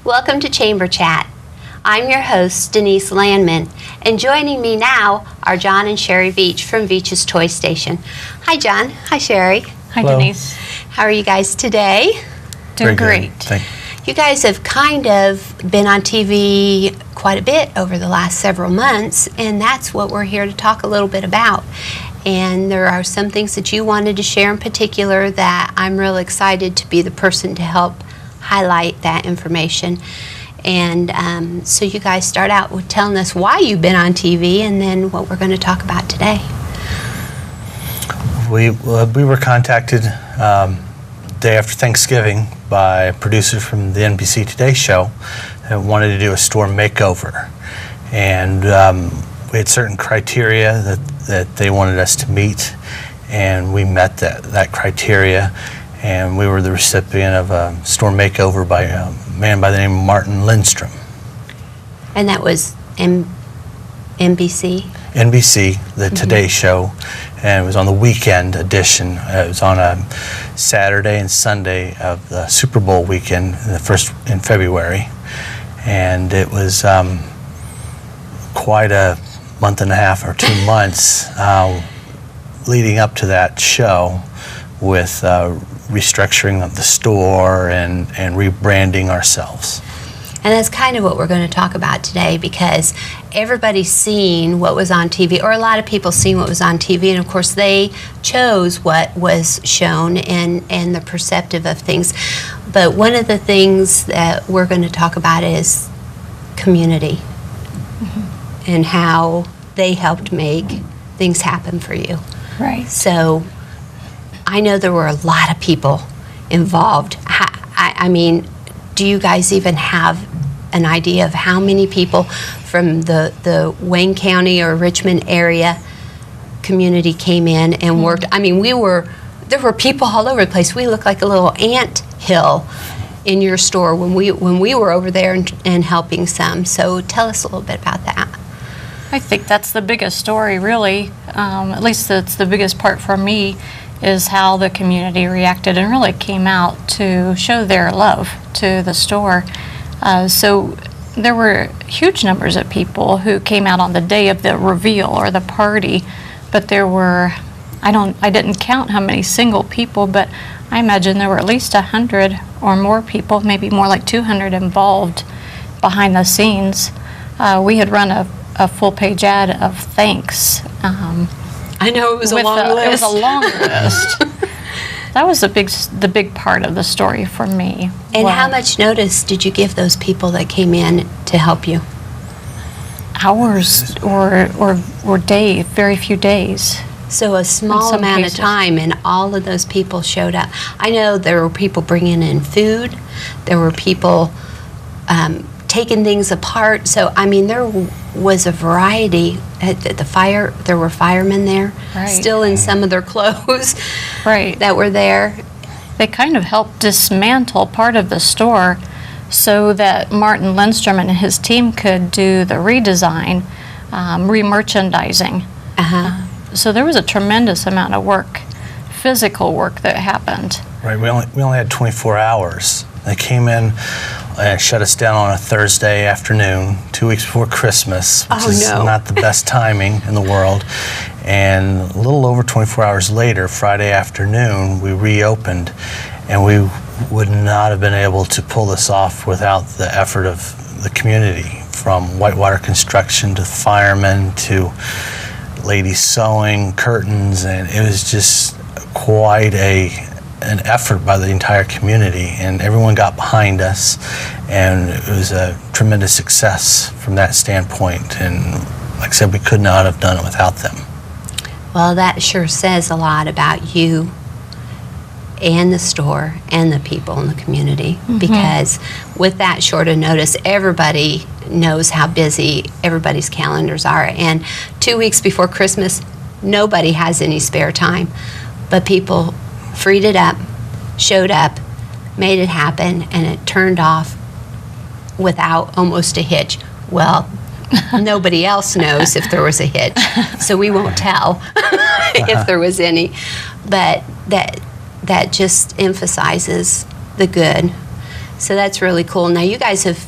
Welcome to Chamber Chat. I'm your host, Denise Landman, and joining me now are John and Shari Veach from Veach's Toy Station. Hi, John. Hi, Shari. Hi, Hello. Denise. How are you guys today? Doing Very great. good. Thank you. You guys have kind of been on TV quite a bit over the last several months, and that's what we're here to talk a little bit about. And there are some things that you wanted to share in particular that I'm real excited to be the person to help highlight that information. And so you guys start out with telling us why you've been on TV and then what we're going to talk about today. We were contacted day after Thanksgiving by producers from the NBC Today show that wanted to do a store makeover. And we had certain criteria that they wanted us to meet, and we met that criteria. And we were the recipient of a store makeover by a man by the name of Martin Lindstrom. And that was NBC? NBC, the Today Show, and it was on the weekend edition. It was on a Saturday and Sunday of the Super Bowl weekend, the first in February, and it was quite a month and a half or 2 months leading up to that show with restructuring of the store and rebranding ourselves. And that's kind of what we're going to talk about today, because everybody's seen what was on TV, or a lot of people seen what was on TV, and of course they chose what was shown and the perceptive of things. But one of the things that we're going to talk about is community and how they helped make things happen for you. Right. So I know there were a lot of people involved. I mean, do you guys even have an idea of how many people from the Wayne County or Richmond area community came in and worked? I mean, there were people all over the place. We looked like a little ant hill in your store when we were over there and helping some. So tell us a little bit about that. I think that's the biggest story, really. At least that's the biggest part for me, is how the community reacted and really came out to show their love to the store. So there were huge numbers of people who came out on the day of the reveal or the party, but there were, I didn't count how many single people, but I imagine there were at least 100 or more people, maybe more like 200 involved behind the scenes. We had run a full-page ad of thanks. I know it was a long list. It was a long list. That was the big part of the story for me. And how much notice did you give those people that came in to help you? Hours or days, very few days. So a small some amount cases. of time, and all of those people showed up. I know there were people bringing in food. There were people taking things apart. So, I mean, there was a variety. At the fire, there were firemen there, Right. still in some of their clothes, Right. that were there. They kind of helped dismantle part of the store so that Martin Lindstrom and his team could do the redesign, re-merchandising. So there was a tremendous amount of work, physical work that happened. Right, we only had 24 hours. They came in and shut us down on a Thursday afternoon, 2 weeks before Christmas, which Oh, is no. not the best timing in the world. And a little over 24 hours later, Friday afternoon, we reopened, and we would not have been able to pull this off without the effort of the community, from whitewater construction to firemen to ladies sewing, curtains, and it was just quite an effort by the entire community, and everyone got behind us, and it was a tremendous success from that standpoint. And like I said, we could not have done it without them. Well, that sure says a lot about you and the store and the people in the community, because with that short of notice, everybody knows how busy everybody's calendars are, and 2 weeks before Christmas, nobody has any spare time. But people freed it up, showed up, made it happen, and it turned off without almost a hitch. Well, nobody else knows if there was a hitch, so we won't tell if there was any. But that just emphasizes the good So that's really cool. Now you guys have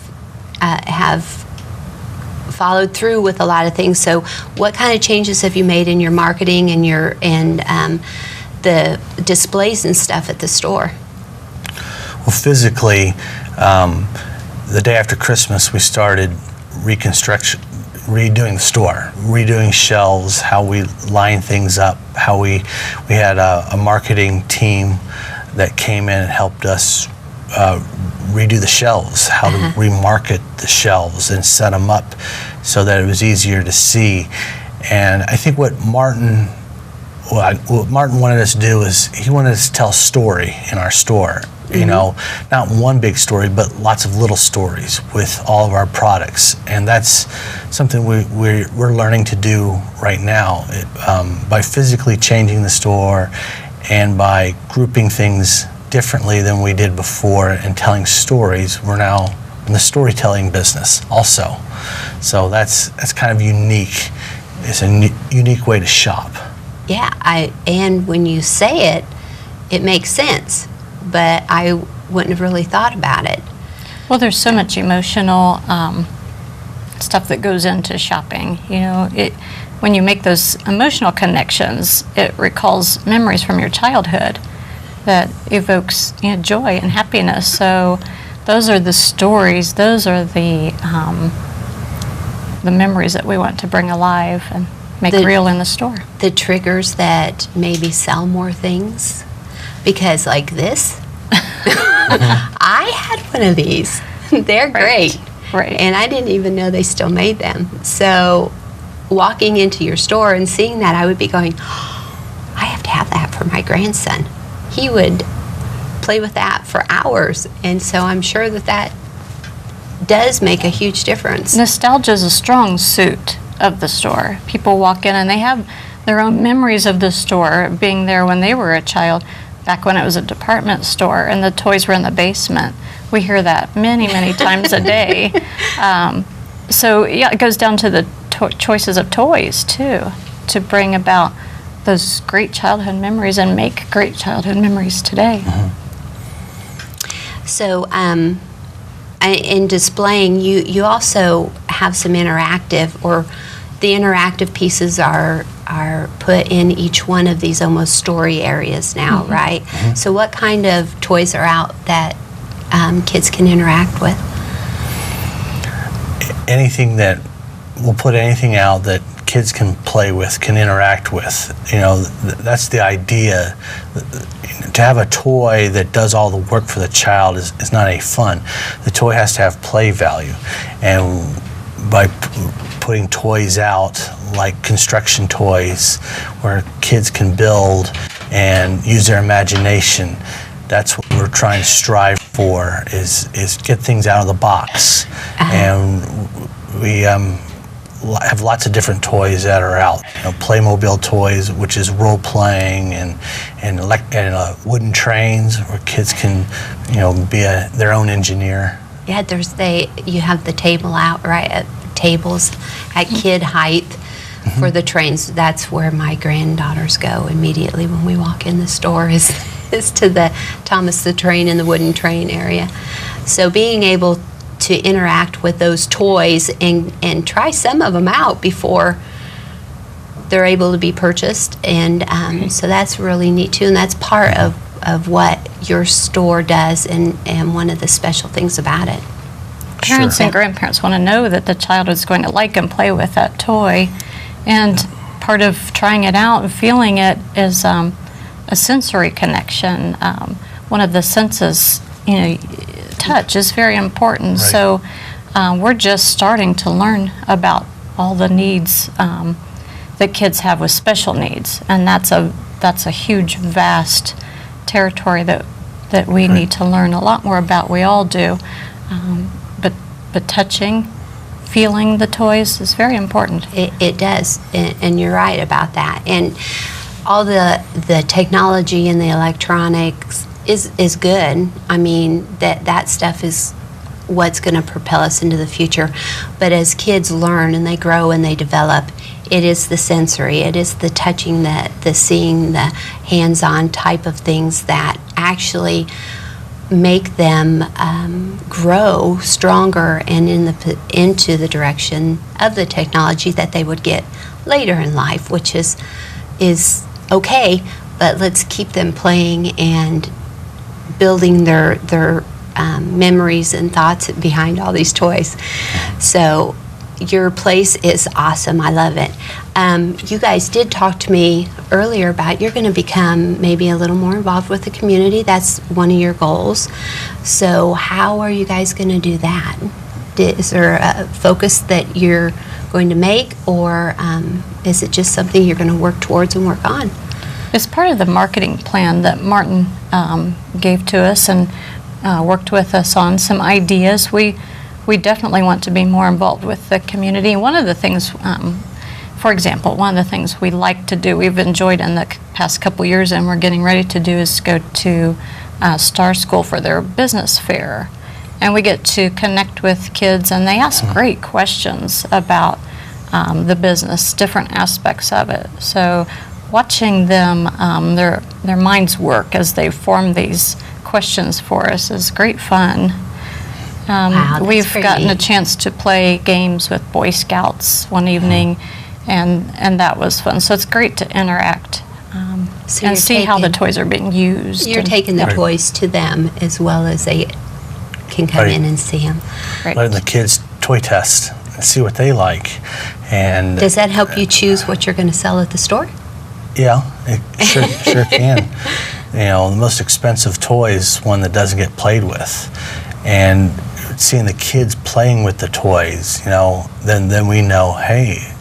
followed through with a lot of things. So what kind of changes have you made in your marketing and the displays and stuff at the store? Well, physically, the day after Christmas, we started redoing the store, redoing shelves, how we line things up, how we had a marketing team that came in and helped us redo the shelves, how to remarket the shelves and set them up so that it was easier to see. And I think what Martin wanted us to do is he wanted us to tell a story in our store. You know, not one big story, but lots of little stories with all of our products. And that's something we're learning to do right now. By physically changing the store and by grouping things differently than we did before and telling stories, we're now in the storytelling business also. So that's kind of unique. It's a unique way to shop. Yeah, and when you say it, it makes sense. But I wouldn't have really thought about it. Well, there's so much emotional stuff that goes into shopping. You know, when you make those emotional connections, it recalls memories from your childhood that evokes, you know, joy and happiness. So those are the stories. Those are the memories that we want to bring alive and make real in the store. The triggers that maybe sell more things. Because like this, I had one of these. They're great. Right. And I didn't even know they still made them. So walking into your store and seeing that, I would be going, oh, I have to have that for my grandson. He would play with that for hours. And so I'm sure that does make a huge difference. Nostalgia is a strong suit of the store. People walk in and they have their own memories of the store, being there when they were a child. Back when it was a department store and the toys were in the basement. We hear that many, many times a day. So yeah, it goes down to the choices of toys too, to bring about those great childhood memories and make great childhood memories today. So in displaying, you also have some interactive, or the interactive pieces are put in each one of these almost story areas now, right? So what kind of toys are out that kids can interact with? We'll put anything out that kids can play with, can interact with. You know, that's the idea. To have a toy that does all the work for the child is not any fun. The toy has to have play value. And by putting toys out, like construction toys, where kids can build and use their imagination, that's what we're trying to strive for, is get things out of the box. And we have lots of different toys that are out. You know, Playmobil toys, which is role playing, and wooden trains where kids can, you know, be their own engineer. Yeah, you have the table out, right? Tables at kid height for the trains. That's where my granddaughters go immediately when we walk in the store, is to the Thomas the Train and the wooden train area. So being able to interact with those toys and try some of them out before they're able to be purchased, and so that's really neat too, and that's part of what your store does, and one of the special things about it. Parents and grandparents want to know that the child is going to like and play with that toy, and part of trying it out and feeling it is a sensory connection. One of the senses, you know, touch is very important. Right. So we're just starting to learn about all the needs that kids have with special needs, and that's a huge, vast territory that we need to learn a lot more about. We all do. But touching, feeling the toys is very important. It does, and you're right about that. And all the technology and the electronics is good. I mean, that stuff is what's going to propel us into the future. But as kids learn and they grow and they develop, it is the sensory, it is the touching, the seeing, the hands-on type of things that actually make them grow stronger and into the direction of the technology that they would get later in life, which is okay, but let's keep them playing and building their memories and thoughts behind all these toys. So your place is awesome. I love it. You guys did talk to me earlier about you're going to become maybe a little more involved with the community. That's one of your goals. So how are you guys going to do that? Is there a focus that you're going to make, or is it just something you're going to work towards and work on? It's part of the marketing plan that Martin gave to us and worked with us on some ideas. We definitely want to be more involved with the community. One of the things, for example, one of the things we like to do, we've enjoyed in the past couple years and we're getting ready to do, is go to Star School for their business fair. And we get to connect with kids, and they ask great questions about the business, different aspects of it. So watching them, their minds work as they form these questions for us is great fun. Wow, we've gotten neat. a chance to play games with Boy Scouts one evening, and that was fun. So it's great to interact So and you're see how the taking- toys are being used. You're and- taking the Right. toys to them as well as they can come Right. in and see them. Right. Letting the kids toy test and see what they like. And Does that help you choose what you're going to sell at the store? yeah, it sure can. You know, the most expensive toy is one that doesn't get played with. And seeing the kids playing with the toys, you know, then we know, hey,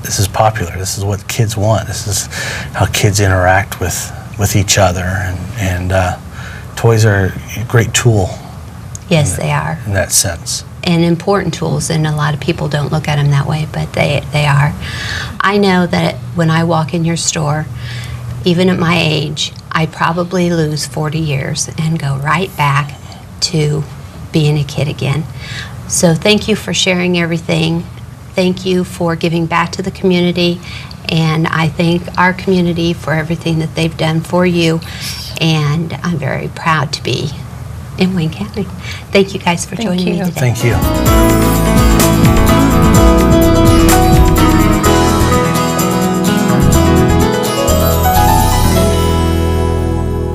this is popular. This is what kids want. This is how kids interact with each other. And toys are a great tool Yes, they are. in that sense. And important tools, and a lot of people don't look at them that way, but they are. I know that when I walk in your store, even at my age, I probably lose 40 years and go right back to being a kid again. So thank you for sharing everything. Thank you for giving back to the community, and I thank our community for everything that they've done for you, and I'm very proud to be in Wayne County. Thank you guys for Thank joining me you. today. Thank you.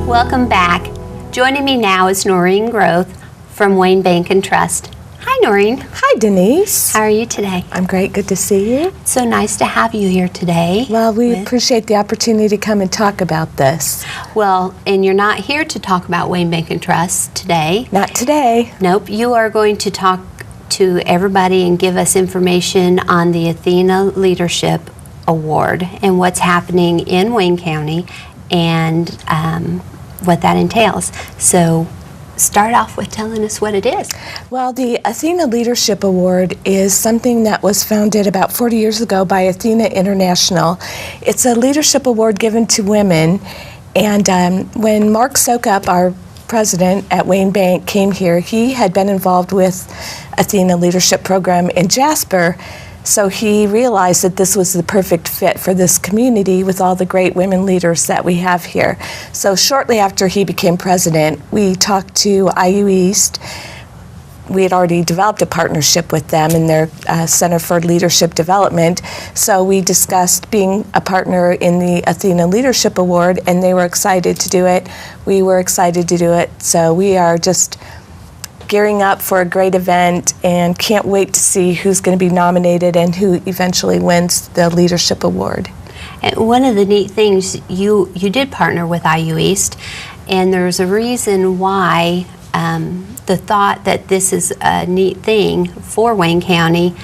Welcome back. Joining me now is Norene Groth from Wayne Bank and Trust. Hi, Norene. Hi, Denise. How are you today? I'm great. Good to see you. So nice to have you here today. Well, we With- appreciate the opportunity to come and talk about this. Well, and you're not here to talk about Wayne Bank and Trust today. Not today. Nope, you are going to talk to everybody and give us information on the Athena Leadership Award and what's happening in Wayne County and what that entails. So start off with telling us what it is. Well, the Athena Leadership Award is something that was founded about 40 years ago by Athena International. It's a leadership award given to women. And when Mark Sokup, our president at Wayne Bank, came here, he had been involved with Athena Leadership Program in Jasper. So he realized that this was the perfect fit for this community with all the great women leaders that we have here. So shortly after he became president, we talked to IU East. We had already developed a partnership with them in their Center for Leadership Development. So we discussed being a partner in the Athena Leadership Award, and they were excited to do it. We were excited to do it. So we are just gearing up for a great event and can't wait to see who's going to be nominated and who eventually wins the Leadership Award. And one of the neat things, you did partner with IU East, and there's a reason why the thought that this is a neat thing for Wayne County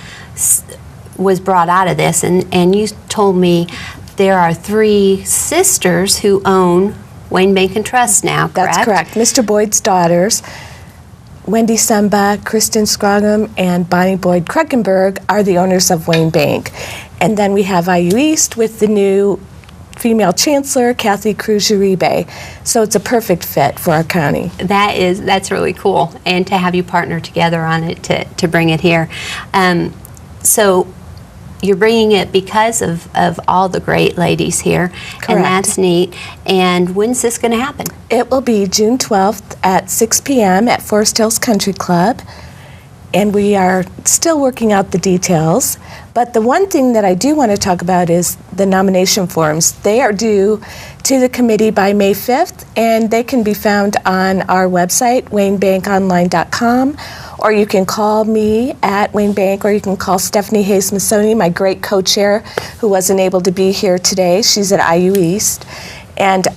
was brought out of this. And you told me there are 3 sisters who own Wayne Bank and Trust now, correct? That's correct. Mr. Boyd's daughters, Wendy Semba, Kristen Scroggum, and Bonnie Boyd Kruckenberg, are the owners of Wayne Bank. And then we have IU East with the new female chancellor, Kathy Cruz-Uribe. So it's a perfect fit for our county. That's really cool, and to have you partner together on it to bring it here. So you're bringing it because of all the great ladies here. Correct. And that's neat. And when's this going to happen? It will be June 12th at 6 p.m. at Forest Hills Country Club. And we are still working out the details. But the one thing that I do want to talk about is the nomination forms. They are due to the committee by May 5th, and they can be found on our website, waynebankonline.com, or you can call me at Wayne Bank, or you can call Stephanie Hayes-Massoni, my great co-chair, who wasn't able to be here today. She's at IU East. And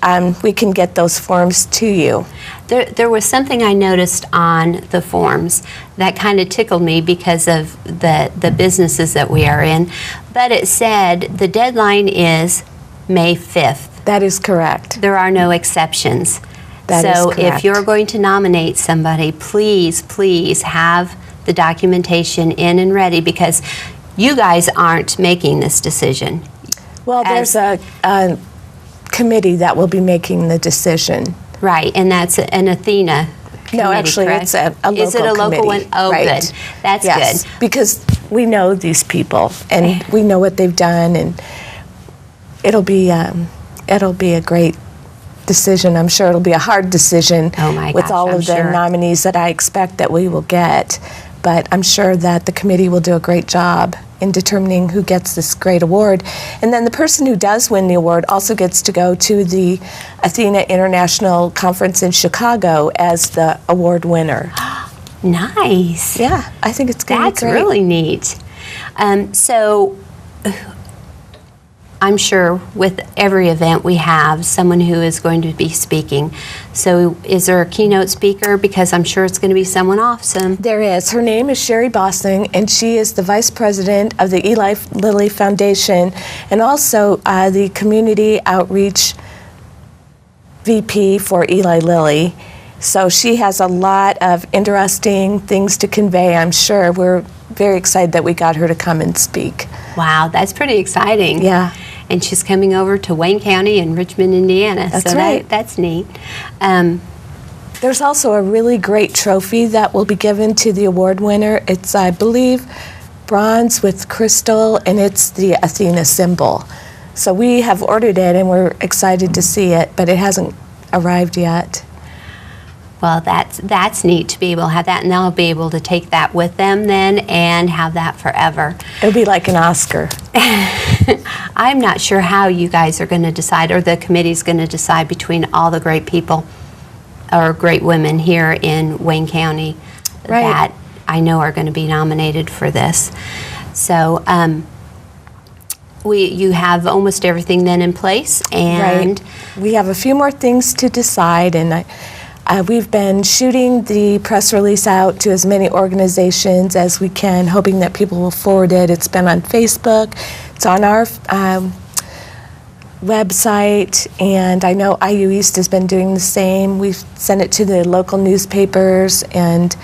we can get those forms to you. There was something I noticed on the forms that kind of tickled me because of the businesses that we are in. But it said the deadline is May 5th. That is correct. There are no exceptions. That is so correct. if you're going to nominate somebody, please, please have the documentation in and ready, because you guys aren't making this decision. Well, there's a committee that will be making the decision. Right, and that's an Athena committee, No, actually, correct? it's a local Is it a local committee. one? Oh, Right. good. That's Yes, good. because we know these people, and we know what they've done, and it'll be a great decision. I'm sure it'll be a hard decision Oh my with gosh, all I'm of the sure. nominees that I expect that we will get. But I'm sure that the committee will do a great job in determining who gets this great award. And then the person who does win the award also gets to go to the Athena International Conference in Chicago as the award winner. Nice. Yeah, I think it's going to be That's great. really neat. So I'm sure with every event we have someone who is going to be speaking. So is there a keynote speaker? Because I'm sure it's going to be someone awesome. There is. Her name is Shari Veach, and she is the vice president of the Eli Lilly Foundation and also the community outreach VP for Eli Lilly. So she has a lot of interesting things to convey, I'm sure. We're very excited that we got her to come and speak. Wow, that's pretty exciting. Yeah. And she's coming over to Wayne County in Richmond, Indiana. That's so right. That's neat. There's also a really great trophy that will be given to the award winner. It's, I believe, bronze with crystal, and it's the Athena symbol. So we have ordered it, and we're excited to see it, but it hasn't arrived yet. Well, that's neat to be able to have that, and they'll be able to take that with them then and have that forever. It'll be like an Oscar. I'm not sure how you guys are going to decide, or the committee's going to decide between all the great people or great women here in Wayne County Right. that I know are going to be nominated for this. So you have almost everything then in place, and Right. We have a few more things to decide, and we've been shooting the press release out to as many organizations as we can, hoping that people will forward it. It's been on Facebook, it's on our website, and I know IU East has been doing the same. We've sent it to the local newspapers and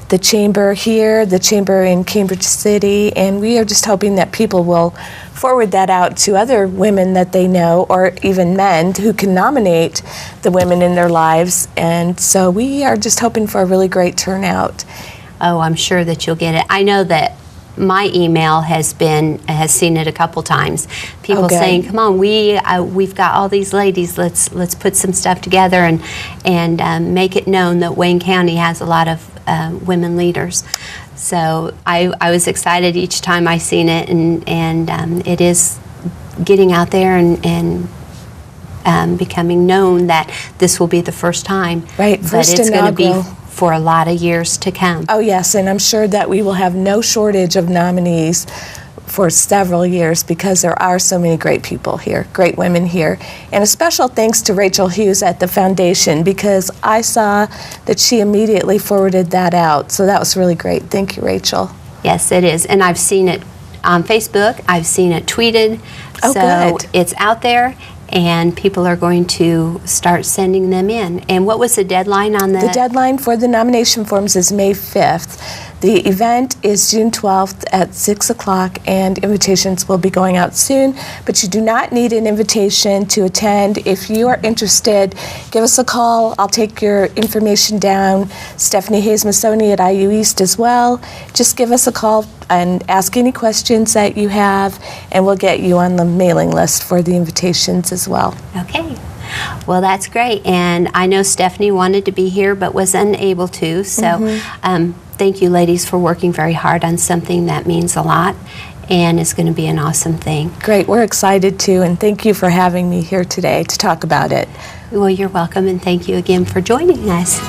the chamber here, the chamber in Cambridge City, and we are just hoping that people will forward that out to other women that they know, or even men who can nominate the women in their lives. And so we are just hoping for a really great turnout. oh, I'm sure that you'll get it. I know that my email has seen it a couple times. People good. saying, "Come on, we've got all these ladies. Let's put some stuff together and make it known that Wayne County has a lot of women leaders." So I was excited each time I seen it, and it is getting out there and becoming known that this will be the first time. Right, but first it's going to be inaugural. for a lot of years to come. Oh yes, and I'm sure that we will have no shortage of nominees for several years because there are so many great people here, great women here. And a special thanks to Rachel Hughes at the foundation, because I saw that she immediately forwarded that out. So that was really great. Thank you, Rachel. Yes, it is. And I've seen it on Facebook. I've seen it tweeted. Oh, so good. it's out there, and people are going to start sending them in. And what was the deadline on The deadline for the nomination forms is May 5th. The event is June 12th at 6 o'clock, and invitations will be going out soon, but you do not need an invitation to attend. If you are interested, give us a call. I'll take your information down. Stephanie Hayes-Massoni at IU East as well. Just give us a call and ask any questions that you have, and we'll get you on the mailing list for the invitations as well. Okay. Well, that's great. And I know Stephanie wanted to be here but was unable to. So thank you, ladies, for working very hard on something that means a lot and is going to be an awesome thing. Great. We're excited too, and thank you for having me here today to talk about it. Well, you're welcome, and thank you again for joining us.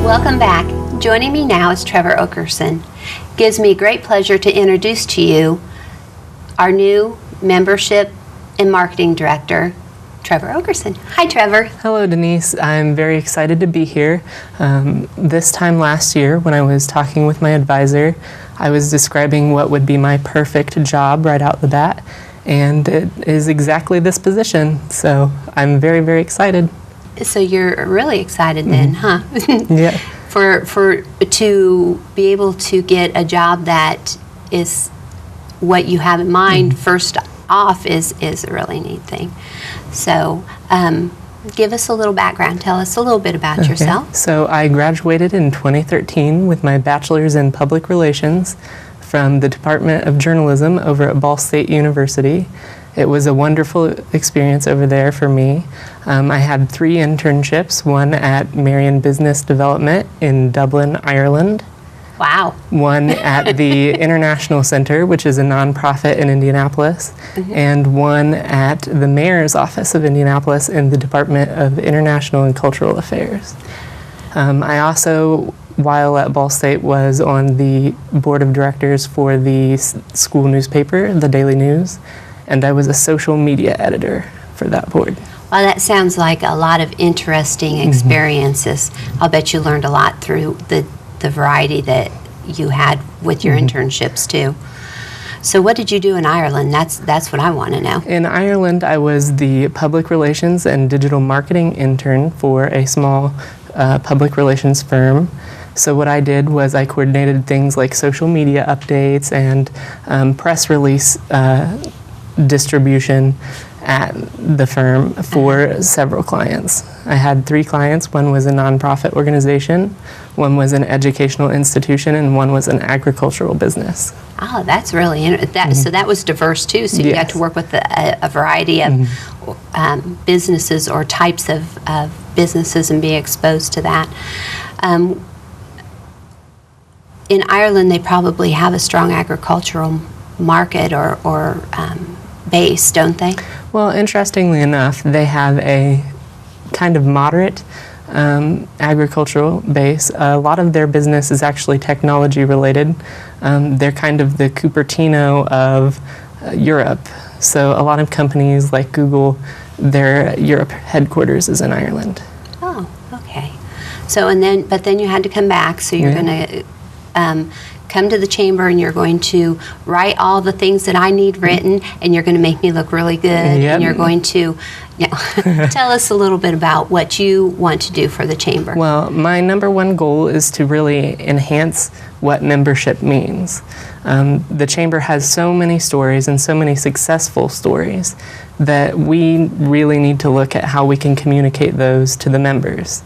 Welcome back. Joining me now is Trevor Oakerson. Gives me great pleasure to introduce to you our new Membership and Marketing Director, Trevor Oakerson. Hi, Trevor. Hello, Denise. I'm very excited to be here. This time last year, when I was talking with my advisor, I was describing what would be my perfect job right out the bat, and it is exactly this position. So I'm very, very excited. So you're really excited then, huh? Yeah. For to be able to get a job that is what you have in mind first off is a really neat thing. So give us a little background. Tell us a little bit about yourself. So I graduated in 2013 with my bachelor's in public relations from the Department of Journalism over at Ball State University. It was a wonderful experience over there for me. I had 3 internships, one at Marion Business Development in Dublin, Ireland. Wow. One at the International Center, which is a nonprofit in Indianapolis, and one at the Mayor's Office of Indianapolis in the Department of International and Cultural Affairs. I also, while at Ball State, was on the board of directors for the school newspaper, the Daily News, and I was a social media editor for that board. Well, that sounds like a lot of interesting experiences. I'll bet you learned a lot through the variety that you had with your internships too. So what did you do in Ireland? That's what I want to know. In Ireland, I was the public relations and digital marketing intern for a small public relations firm. So what I did was I coordinated things like social media updates and press release distribution at the firm for several clients. I had 3 clients. One was a nonprofit organization, one was an educational institution, and one was an agricultural business. Oh, that's really interesting. So that was diverse too. So you got to work with a variety of businesses or types of businesses and be exposed to that. In Ireland, they probably have a strong agricultural market or base, don't they? Well, interestingly enough, they have a kind of moderate agricultural base. A lot of their business is actually technology related. They're kind of the Cupertino of Europe. So a lot of companies like Google, their Europe headquarters is in Ireland. Oh, okay. So but then you had to come back. So you're going to come to the chamber and you're going to write all the things that I need written, and you're going to make me look really good, and you're going to tell us a little bit about what you want to do for the chamber. Well, my number one goal is to really enhance what membership means. The chamber has so many stories and so many successful stories that we really need to look at how we can communicate those to the members.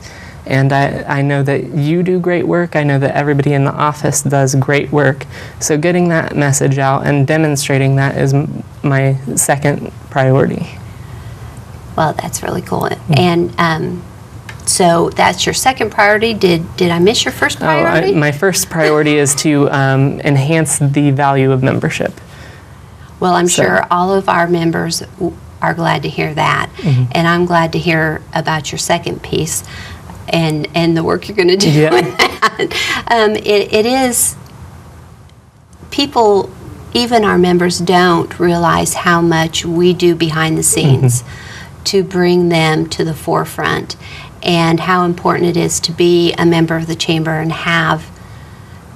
And I know that you do great work. I know that everybody in the office does great work. So getting that message out and demonstrating that is my second priority. Well, that's really cool. And so that's your second priority. Did I miss your first priority? My first priority is to enhance the value of membership. Well, I'm sure all of our members are glad to hear that. And I'm glad to hear about your second piece. And the work you're going to do with that. It is, people, even our members, don't realize how much we do behind the scenes to bring them to the forefront, and how important it is to be a member of the chamber and have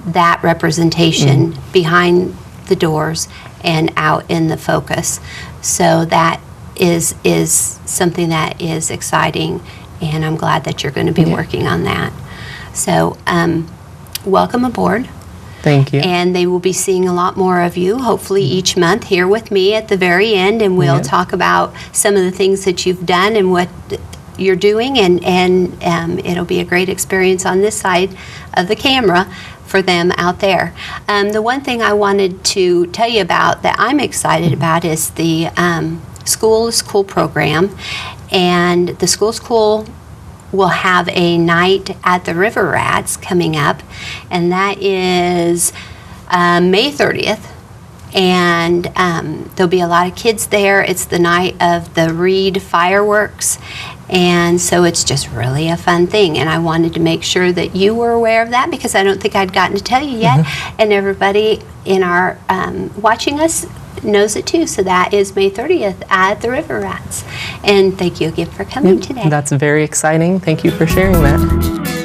that representation behind the doors and out in the focus, so that is something that is exciting, and I'm glad that you're going to be working on that. So welcome aboard. Thank you. And they will be seeing a lot more of you, hopefully each month, here with me at the very end, and we'll talk about some of the things that you've done and what you're doing, and it'll be a great experience on this side of the camera for them out there. The one thing I wanted to tell you about that I'm excited about is the School is Cool program, and the School is Cool will have a night at the River Rats coming up, and that is May 30th. And there'll be a lot of kids there. It's the night of the Reed fireworks, and so it's just really a fun thing. And I wanted to make sure that you were aware of that, because I don't think I'd gotten to tell you yet. And everybody in our watching us knows it too. So that is May 30th at the River Rats. And thank you again for coming today. That's very exciting. Thank you for sharing that.